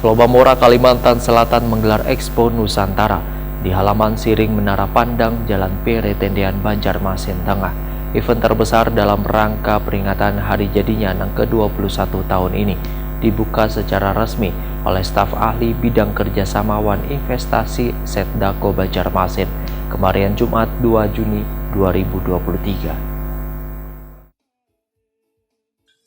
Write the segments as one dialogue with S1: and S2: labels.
S1: Flobamora Kalimantan Selatan menggelar Expo Nusantara di halaman Siring Menara Pandang Jalan Pere Tendean Banjarmasin Tengah. Event terbesar dalam rangka peringatan hari jadinya yang ke-21 tahun ini dibuka secara resmi oleh staf ahli bidang kerjasama wan investasi Setdako Banjarmasin kemarin Jumat 2 Juni 2023.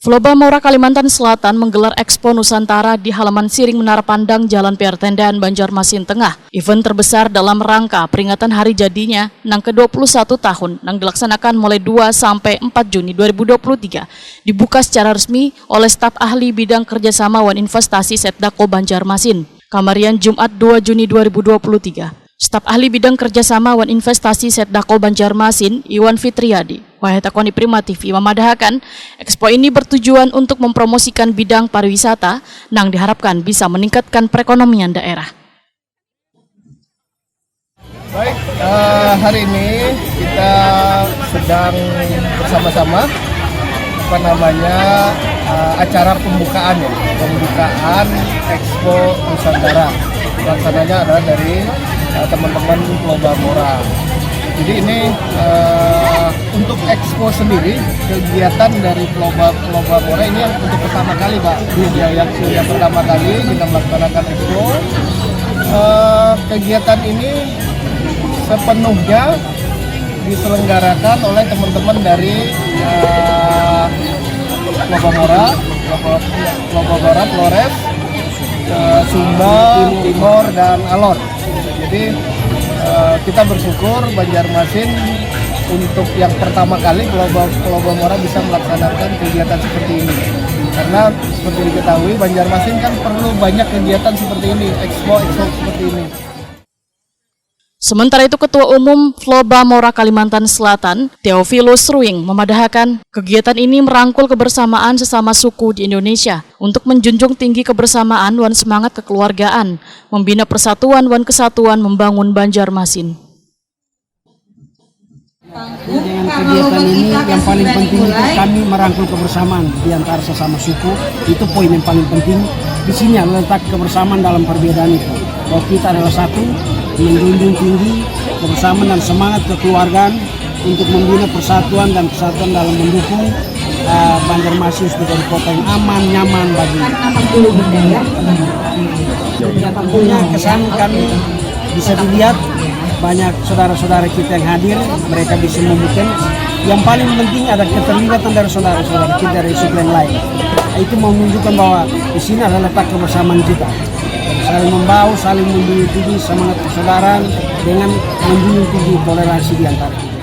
S2: Flobamora Kalimantan Selatan menggelar Expo Nusantara di halaman Siring Menara Pandang Jalan PR Tendean Banjarmasin Tengah. Event terbesar dalam rangka peringatan hari jadinya yang ke-21 tahun yang dilaksanakan mulai 2 sampai 4 Juni 2023 dibuka secara resmi oleh staf ahli bidang kerjasama wan investasi Setdako Banjarmasin kemarin Jumat 2 Juni 2023. Staf ahli bidang kerjasama wan investasi Setdako Banjarmasin Iwan Fitriadi Wahetakoni Prima TV memadahakan Expo ini bertujuan untuk mempromosikan bidang pariwisata yang diharapkan bisa meningkatkan perekonomian daerah.
S3: Baik, hari ini kita sedang bersama-sama acara pembukaan Expo Nusantara. Pelaksananya adalah dari teman-teman Flobamora. Jadi ini untuk Expo sendiri, kegiatan dari Flobamora ini yang untuk pertama kali, Pak. Yang pertama kali kita melaksanakan Expo. Kegiatan ini sepenuhnya diselenggarakan oleh teman-teman dari Flobamora, Flores, Sumba, Timor, dan Alor. Jadi kita bersyukur Banjarmasin untuk yang pertama kali Flobamora bisa melaksanakan kegiatan seperti ini. Karena seperti diketahui Banjarmasin kan perlu banyak kegiatan seperti ini, expo seperti ini.
S2: Sementara itu Ketua Umum Flobamora Kalimantan Selatan, Theophilus Ruing, memadahakan kegiatan ini merangkul kebersamaan sesama suku di Indonesia untuk menjunjung tinggi kebersamaan wan semangat kekeluargaan, membina persatuan wan kesatuan membangun Banjarmasin.
S4: Dengan kegiatan ini yang paling penting itu kami merangkul kebersamaan di antara sesama suku. Itu poin yang paling penting. Di sini letak kebersamaan dalam perbedaan itu. Bahwa kita adalah satu, menjunjung tinggi kebersamaan dan semangat kekeluargaan untuk membina persatuan dan kesatuan dalam mendukung Banjarmasin sebagai kota yang aman, nyaman bagi tentunya kesan kami bisa dilihat banyak saudara-saudara kita yang hadir, mereka bisa membuktikan. Yang paling penting ada keterlibatan dari saudara-saudara kita dari suku yang lain. Itu menunjukkan bahwa di sini adalah letak kebersamaan kita. Saling membaur, saling menjunjung tinggi semangat persaudaraan dengan menjunjung tinggi toleransi di antara kita.